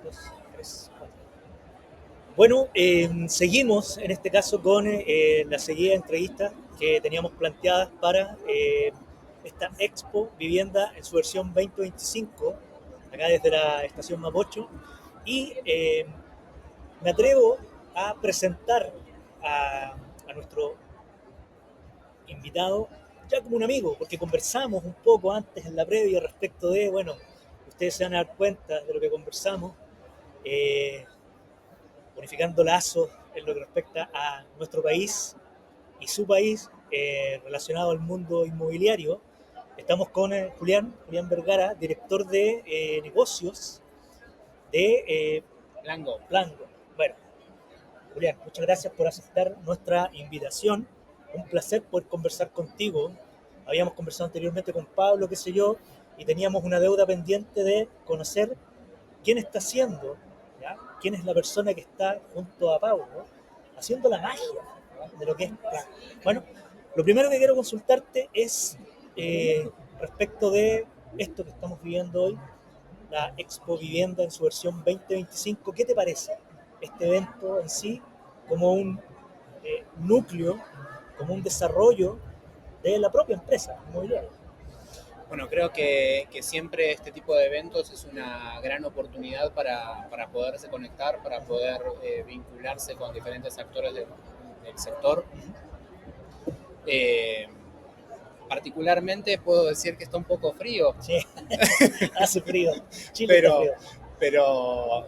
2, 3, 4. Bueno, seguimos en este caso con la seguida de entrevistas que teníamos planteadas para esta Expo Vivienda en su versión 2025, acá desde la estación Mapocho. Y me atrevo a presentar a nuestro invitado ya como un amigo, porque conversamos un poco antes en la previa respecto de, bueno, ustedes se van a dar cuenta de lo que conversamos, eh, unificando lazos en lo que respecta a nuestro país y su país relacionado al mundo inmobiliario. Estamos con Julián Vergara, director de negocios de Blanco. Blanco. Bueno, Julián, muchas gracias por aceptar nuestra invitación. Un placer poder conversar contigo. Habíamos conversado anteriormente con Pablo, qué sé yo, y teníamos una deuda pendiente de conocer quién está haciendo, ¿ya? Quién es la persona que está junto a Pablo, haciendo la magia, ¿no? De lo que es Plan. Bueno, lo primero que quiero consultarte es respecto de esto que estamos viviendo hoy, la Expo Vivienda en su versión 2025. ¿Qué te parece este evento en sí como un núcleo, como un desarrollo de la propia empresa inmobiliaria? Bueno, creo que siempre este tipo de eventos es una gran oportunidad para poderse conectar, para poder vincularse con diferentes actores del sector. Eh, Particularmente puedo decir que está un poco frío, Sí, hace frío, Chile está pero, frío. pero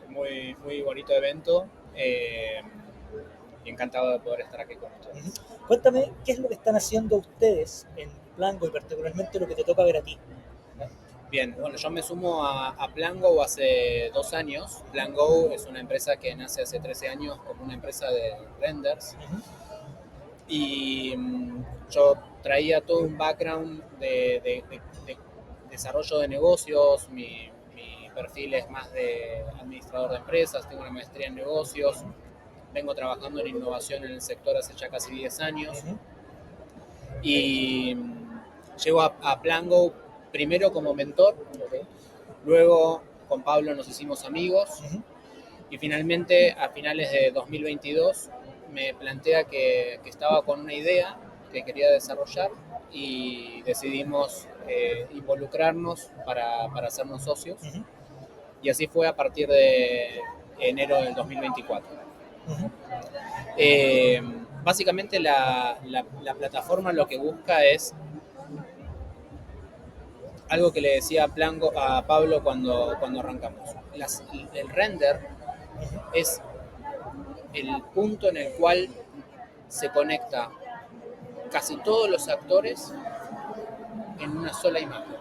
muy, muy bonito evento. Y encantado de poder estar aquí con ustedes. Cuéntame, ¿qué es lo que están haciendo ustedes en Plango y particularmente lo que te toca ver a ti? Bien, bueno, yo me sumo a PlanGo hace 2 años. PlanGo es una empresa que nace hace 13 años como una empresa de renders. Y yo traía todo un background de desarrollo de negocios. Mi perfil es más de administrador de empresas, tengo una maestría en negocios. Vengo trabajando en innovación en el sector hace ya casi 10 años. Y llego a PlanGo primero como mentor. Luego con Pablo nos hicimos amigos y finalmente a finales de 2022 me plantea que estaba con una idea que quería desarrollar y decidimos involucrarnos para hacernos socios. Y así fue a partir de enero del 2024. Básicamente la plataforma lo que busca es algo que le decía a Pablo cuando arrancamos. El render es el punto en el cual se conecta casi todos los actores en una sola imagen.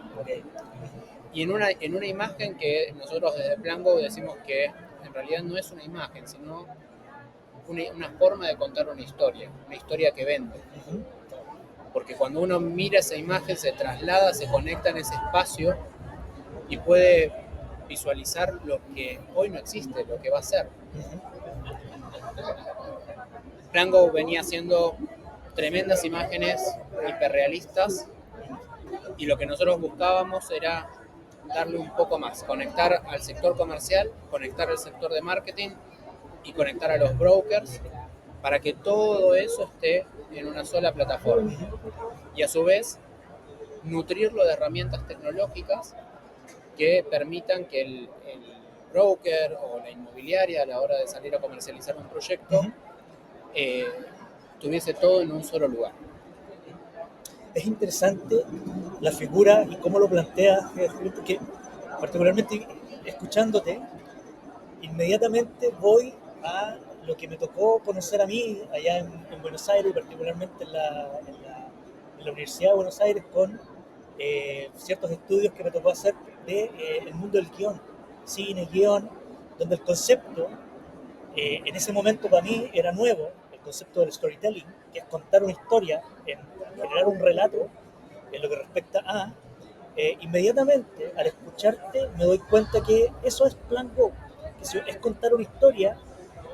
Y en una imagen que nosotros desde Plango decimos que en realidad no es una imagen, sino una forma de contar una historia que vende. Porque cuando uno mira esa imagen, se traslada, se conecta en ese espacio y puede visualizar lo que hoy no existe, lo que va a ser. Plango venía haciendo tremendas imágenes hiperrealistas y lo que nosotros buscábamos era darle un poco más, conectar al sector comercial, conectar al sector de marketing y conectar a los brokers para que todo eso esté en una sola plataforma y a su vez nutrirlo de herramientas tecnológicas que permitan que el broker o la inmobiliaria a la hora de salir a comercializar un proyecto tuviese todo en un solo lugar. Es interesante la figura y cómo lo planteas, porque particularmente escuchándote, inmediatamente voy a lo que me tocó conocer a mí allá en Buenos Aires, particularmente en la Universidad de Buenos Aires, con ciertos estudios que me tocó hacer de el mundo del guión, cine, guión, donde el concepto en ese momento para mí era nuevo, el concepto del storytelling, que es contar una historia, generar un relato en lo que respecta a, inmediatamente al escucharte me doy cuenta que eso es Plan Go, que es contar una historia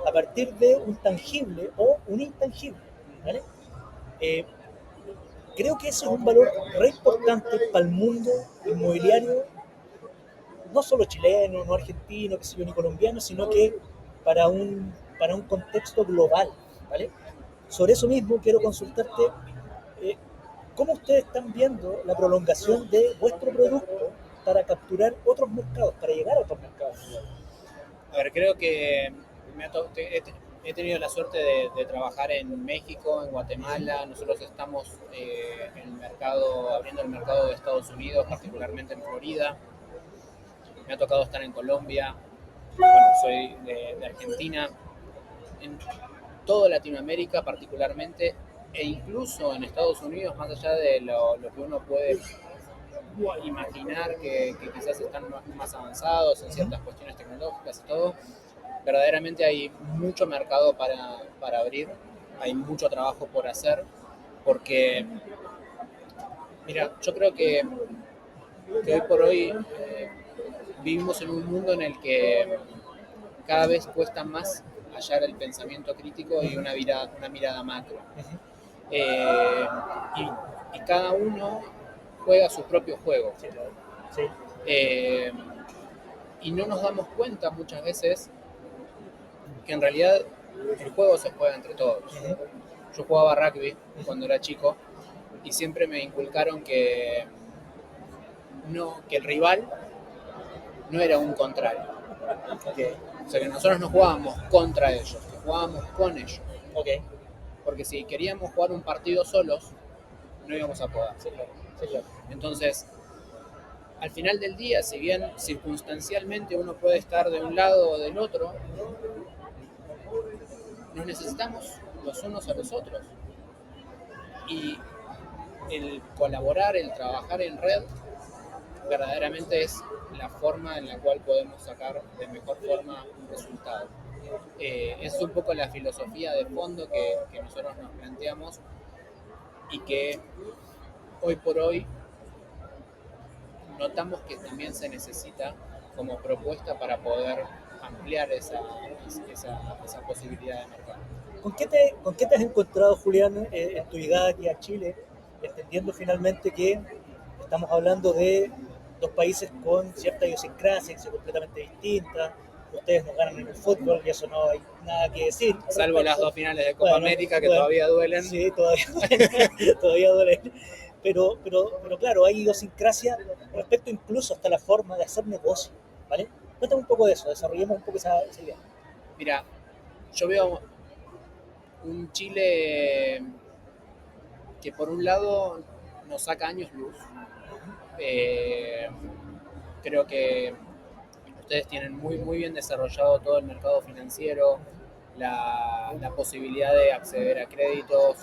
a partir de un tangible o un intangible, ¿vale? Eh, Creo que eso es un valor re importante para el mundo inmobiliario no solo chileno, no argentino, qué sé yo, ni colombiano, sino que para un contexto global, ¿vale? Sobre eso mismo quiero consultarte, eh, ¿cómo ustedes están viendo la prolongación de vuestro producto para capturar otros mercados, para llegar a otros mercados? A ver, creo que he tenido la suerte de trabajar en México, en Guatemala. Nosotros estamos abriendo el mercado de Estados Unidos, particularmente en Florida. Me ha tocado estar en Colombia. Bueno, soy de Argentina. En toda Latinoamérica particularmente, e incluso en Estados Unidos, más allá de lo que uno puede imaginar que quizás están más avanzados en ciertas cuestiones tecnológicas y todo, verdaderamente hay mucho mercado para abrir, hay mucho trabajo por hacer, porque, mira, yo creo que hoy por hoy vivimos en un mundo en el que cada vez cuesta más hallar el pensamiento crítico y una mirada macro. Eh, y cada uno juega su propio juego. Sí. Eh, y no nos damos cuenta muchas veces que en realidad el juego se juega entre todos. Yo jugaba rugby cuando era chico y siempre me inculcaron que el rival no era un contrario. Okay. O sea que nosotros no jugábamos contra ellos, jugábamos con ellos. Okay. Porque si queríamos jugar un partido solos, no íbamos a poder. Sí, claro. Sí, claro. Entonces, al final del día, si bien circunstancialmente uno puede estar de un lado o del otro, nos necesitamos los unos a los otros. Y el colaborar, el trabajar en red, verdaderamente es la forma en la cual podemos sacar de mejor forma un resultado. Es un poco la filosofía de fondo que nosotros nos planteamos y que hoy por hoy notamos que también se necesita como propuesta para poder ampliar esa posibilidad de mercado. ¿Con qué te has encontrado, Julián, en tu llegada aquí a Chile, entendiendo finalmente que estamos hablando de dos países con cierta idiosincrasia, que son completamente distintas? Ustedes nos ganan en el fútbol y eso no hay nada que decir. Salvo las dos finales de Copa América que todavía duelen. Sí, todavía duelen. Pero claro, hay idiosincrasia respecto incluso hasta la forma de hacer negocio, ¿vale? Cuéntame un poco de eso, desarrollemos un poco esa idea. Mira, yo veo un Chile que por un lado nos saca años luz. Creo que ustedes tienen muy bien desarrollado todo el mercado financiero, la posibilidad de acceder a créditos,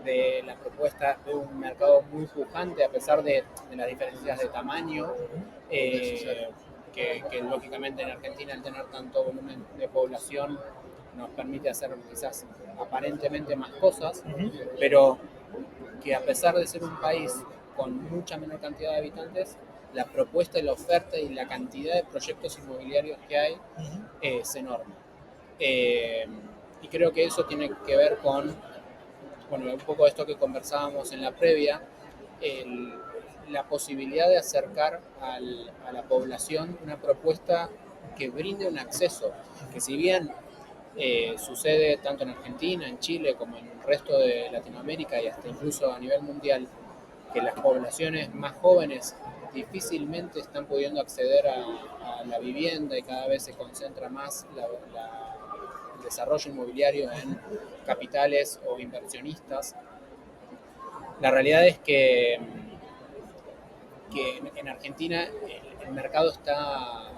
de la propuesta de un mercado muy pujante a pesar de las diferencias de tamaño, que lógicamente en Argentina al tener tanto volumen de población nos permite hacer quizás aparentemente más cosas, pero que a pesar de ser un país con mucha menor cantidad de habitantes, la propuesta y la oferta y la cantidad de proyectos inmobiliarios que hay es enorme. Y creo que eso tiene que ver con, bueno, un poco esto que conversábamos en la previa, la posibilidad de acercar a la población una propuesta que brinde un acceso, que si bien sucede tanto en Argentina, en Chile, como en el resto de Latinoamérica y hasta incluso a nivel mundial, que las poblaciones más jóvenes difícilmente están pudiendo acceder a la vivienda y cada vez se concentra más el desarrollo inmobiliario en capitales o inversionistas. La realidad es que en Argentina el mercado está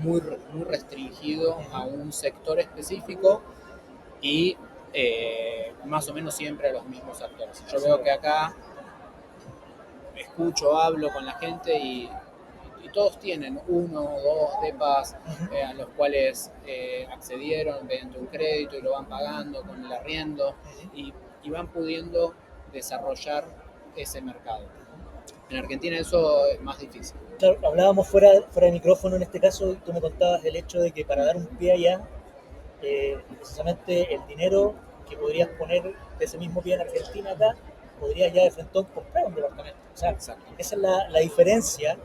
muy restringido a un sector específico y más o menos siempre a los mismos actores. Yo veo que acá escucho, hablo con la gente y todos tienen uno o dos depas a los cuales accedieron mediante un crédito y lo van pagando con el arriendo y van pudiendo desarrollar ese mercado. En Argentina eso es más difícil. Claro, hablábamos fuera de micrófono en este caso, y tú me contabas el hecho de que para dar un pie allá, precisamente el dinero que podrías poner de ese mismo pie en Argentina acá, podrías ya de frente comprar un departamento. O sea, exacto. Esa es la diferencia.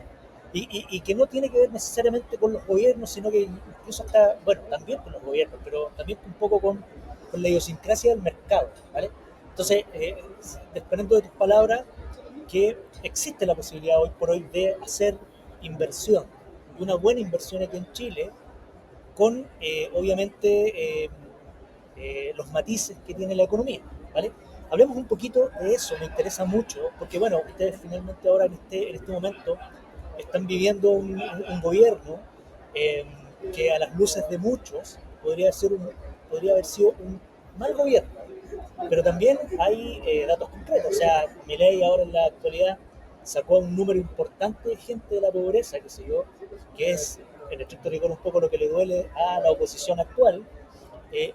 y que no tiene que ver necesariamente con los gobiernos, sino que incluso está, bueno, también con los gobiernos, pero también un poco con la idiosincrasia del mercado, ¿vale? Entonces, desprendiendo de tus palabras, que existe la posibilidad hoy por hoy de hacer inversión, y una buena inversión aquí en Chile, con obviamente los matices que tiene la economía, ¿vale? Hablemos un poquito de eso, me interesa mucho, porque bueno, ustedes finalmente ahora en este momento están viviendo un gobierno eh, que a las luces de muchos podría haber sido un mal gobierno, pero también hay datos concretos. O sea, Milei ahora en la actualidad sacó un número importante de gente de la pobreza, que sé yo, que es en estricto rigor un poco lo que le duele a la oposición actual,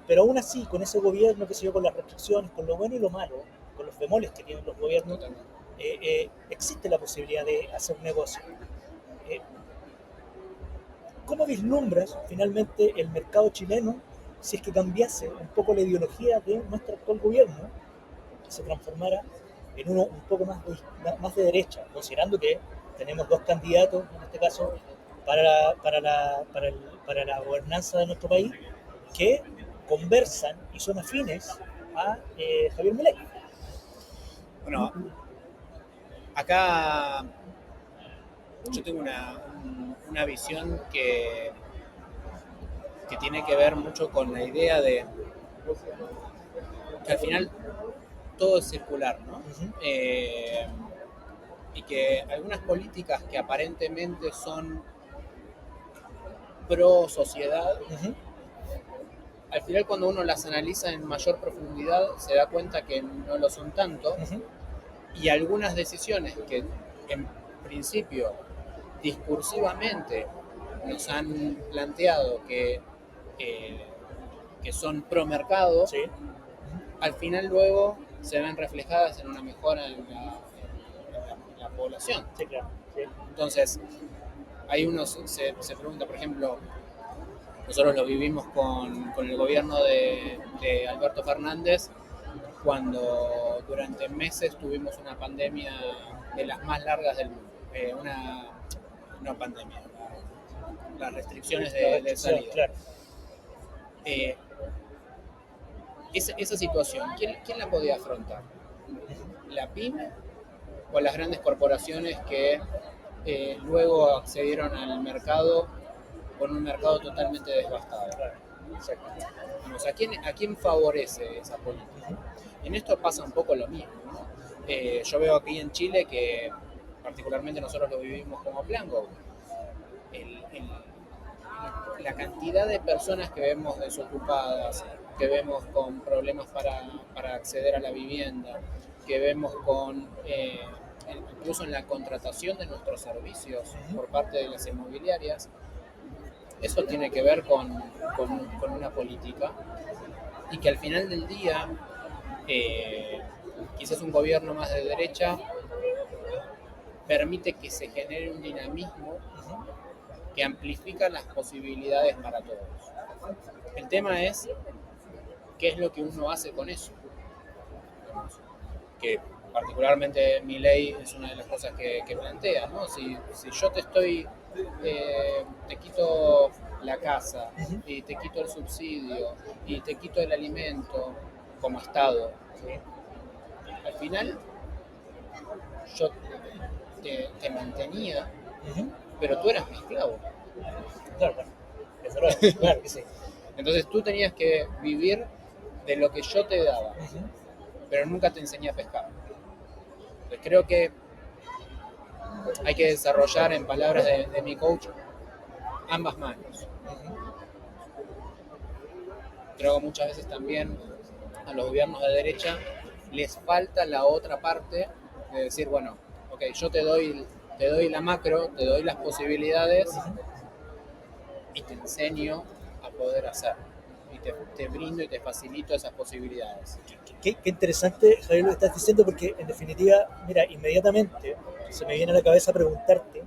pero aún así, con ese gobierno, que sé yo, con las restricciones, con lo bueno y lo malo, con los bemoles que tienen los gobiernos, Totalmente. existe la posibilidad de hacer negocio. Eh, ¿Cómo vislumbras finalmente el mercado chileno si es que cambiase un poco la ideología de nuestro actual gobierno, que se transformara en uno un poco más de derecha, considerando que tenemos dos candidatos, en este caso, para la gobernanza de nuestro país, que conversan y son afines a Javier Milei? Bueno, acá yo tengo una visión que tiene que ver mucho con la idea de que al final todo es circular, ¿no? Uh-huh. Y que algunas políticas que aparentemente son pro sociedad, Uh-huh. al final cuando uno las analiza en mayor profundidad se da cuenta que no lo son tanto, Uh-huh. y algunas decisiones que en principio discursivamente nos han planteado eh, que son pro mercado, Sí. al final luego se ven reflejadas en una mejora en la población. Sí, claro. Sí. Entonces, ahí uno se pregunta, por ejemplo, nosotros lo vivimos con el gobierno de Alberto Fernández, cuando durante meses tuvimos una pandemia de las más largas del mundo. Una pandemia, las restricciones de salida. Claro. Eh, esa situación, ¿quién la podía afrontar? ¿La pyme o las grandes corporaciones que luego accedieron al mercado con un mercado totalmente devastado? Claro. Exacto. Vamos, ¿a quién favorece esa política? En esto pasa un poco lo mismo, ¿no? Yo veo aquí en Chile que particularmente nosotros lo vivimos como Plango. El, el, la cantidad de personas que vemos desocupadas, que vemos con problemas para acceder a la vivienda, que vemos con incluso en la contratación de nuestros servicios por parte de las inmobiliarias, eso tiene que ver con una política, y que al final del día quizás un gobierno más de derecha permite que se genere un dinamismo que amplifica las posibilidades para todos. El tema es qué es lo que uno hace con eso. Que particularmente mi ley es una de las cosas que plantea, ¿no? Si yo te quito la casa, Uh-huh. y te quito el subsidio, y te quito el alimento como Estado, Sí. al final yo te mantenía, Uh-huh. pero tú eras mi esclavo. Claro, claro. Desde luego, claro que sí. Entonces tú tenías que vivir de lo que yo te daba, Uh-huh. pero nunca te enseñé a pescar. Entonces creo que hay que desarrollar, en palabras de mi coach, ambas manos. Uh-huh. Creo que muchas veces también a los gobiernos de derecha les falta la otra parte de decir, bueno, ok, yo te doy la macro, te doy las posibilidades y te enseño a poder hacer. Y te brindo y te facilito esas posibilidades. Qué interesante, Javier, lo que estás diciendo, porque en definitiva, mira, inmediatamente se me viene a la cabeza preguntarte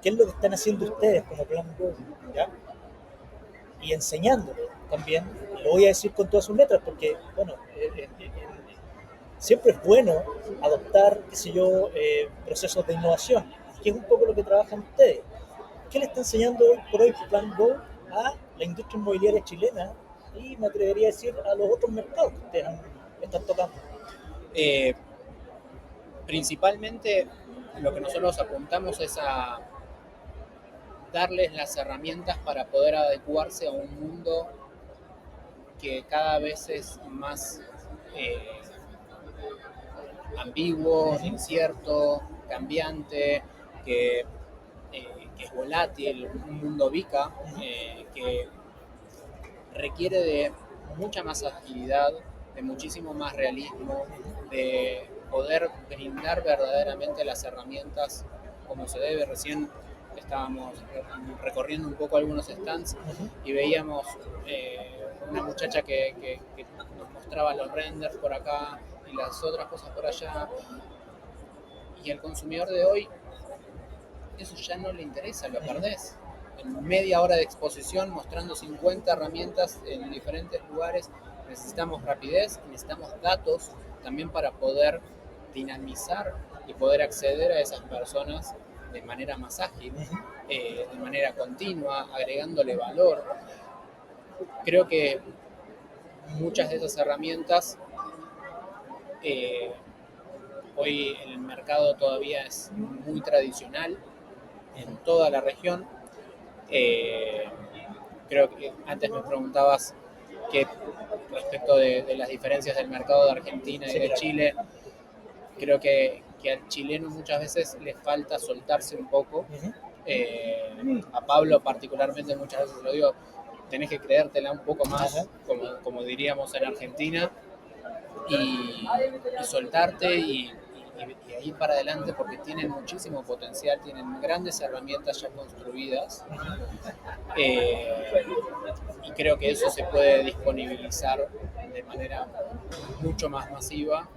qué es lo que están haciendo ustedes como Plan Go, ¿ya? Y enseñándolo también, lo voy a decir con todas sus letras, porque, bueno, siempre es bueno adoptar, qué sé yo, procesos de innovación. que es un poco lo que trabajan ustedes. ¿Qué le está enseñando hoy por hoy Plan Go a la industria inmobiliaria chilena y me atrevería a decir a los otros mercados que ustedes están tocando? Principalmente lo que nosotros apuntamos es a darles las herramientas para poder adecuarse a un mundo que cada vez es más ambiguo, incierto, cambiante, que es volátil, un mundo VICA, que requiere de mucha más agilidad, de muchísimo más realismo, de poder brindar verdaderamente las herramientas como se debe. Recién estábamos recorriendo un poco algunos stands y veíamos una muchacha que nos mostraba los renders por acá y las otras cosas por allá. Y al consumidor de hoy eso ya no le interesa, lo perdés. En media hora de exposición mostrando 50 herramientas en diferentes lugares, necesitamos rapidez, necesitamos datos también para poder dinamizar y poder acceder a esas personas de manera más ágil, de manera continua, agregándole valor. Creo que muchas de esas herramientas hoy el mercado todavía es muy tradicional en toda la región. Creo que antes me preguntabas que respecto de las diferencias del mercado de Argentina y de Chile, creo que al chileno muchas veces le falta soltarse un poco. A Pablo particularmente muchas veces lo digo, tenés que creértela un poco más, como diríamos en Argentina, y soltarte y ir para adelante porque tienen muchísimo potencial, tienen grandes herramientas ya construidas y creo que eso se puede disponibilizar de manera mucho más masiva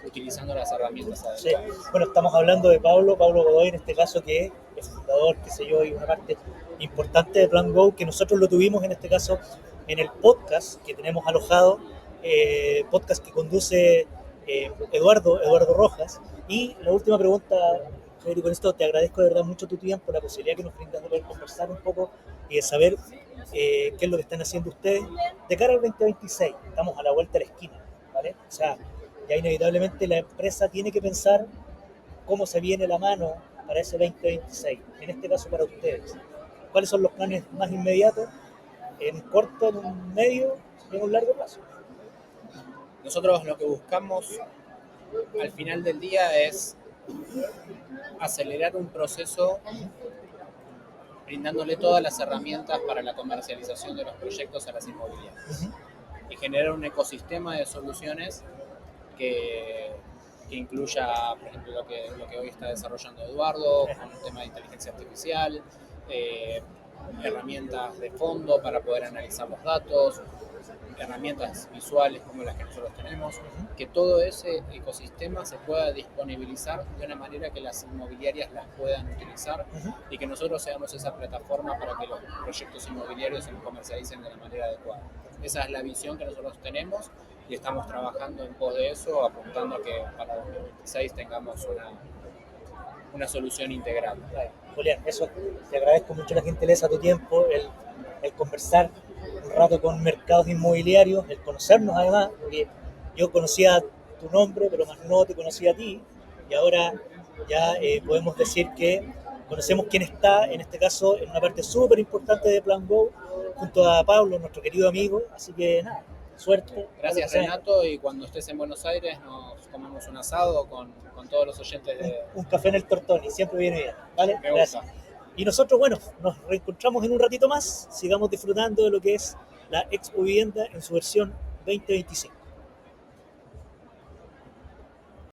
utilizando las herramientas adecuadas. Sí. Bueno, estamos hablando de Pablo Godoy en este caso, que es fundador, qué sé yo, y una parte importante de Plan Go, que nosotros lo tuvimos en este caso en el podcast que tenemos alojado, podcast que conduce Eduardo Rojas. Y la última pregunta, Federico, con esto te agradezco de verdad mucho tu tiempo, la posibilidad que nos brindas de poder conversar un poco y de saber qué es lo que están haciendo ustedes de cara al 2026. Estamos a la vuelta de la esquina, ¿vale? O sea, ya inevitablemente la empresa tiene que pensar cómo se viene la mano para ese 2026, en este caso para ustedes. ¿Cuáles son los planes más inmediatos, en un corto, en un medio y en un largo plazo? Nosotros lo que buscamos al final del día es acelerar un proceso brindándole todas las herramientas para la comercialización de los proyectos a las inmobiliarias y generar un ecosistema de soluciones que incluya, por ejemplo, lo que hoy está desarrollando Eduardo, con un tema de inteligencia artificial, herramientas de fondo para poder analizar los datos, herramientas visuales como las que nosotros tenemos, que todo ese ecosistema se pueda disponibilizar de una manera que las inmobiliarias las puedan utilizar y que nosotros seamos esa plataforma para que los proyectos inmobiliarios se comercialicen de la manera adecuada. Esa es la visión que nosotros tenemos y estamos trabajando en pos de eso, apuntando a que para 2026 tengamos una solución integral. Julián, eso te agradezco mucho la gentileza, tu tiempo, el conversar un rato con mercados inmobiliarios, el conocernos además, porque yo conocía tu nombre, pero más no te conocía a ti, y ahora ya podemos decir que conocemos quién está, en este caso, en una parte súper importante de Plan Go, junto a Pablo, nuestro querido amigo, así que nada, suerte. Gracias Renato, y cuando estés en Buenos Aires nos comemos un asado con todos los oyentes de... Un café en el Tortoni, siempre viene bien, ¿vale? Me gusta. Y nosotros, bueno, nos reencontramos en un ratito más, sigamos disfrutando de lo que es la Expo Vivienda en su versión 2025.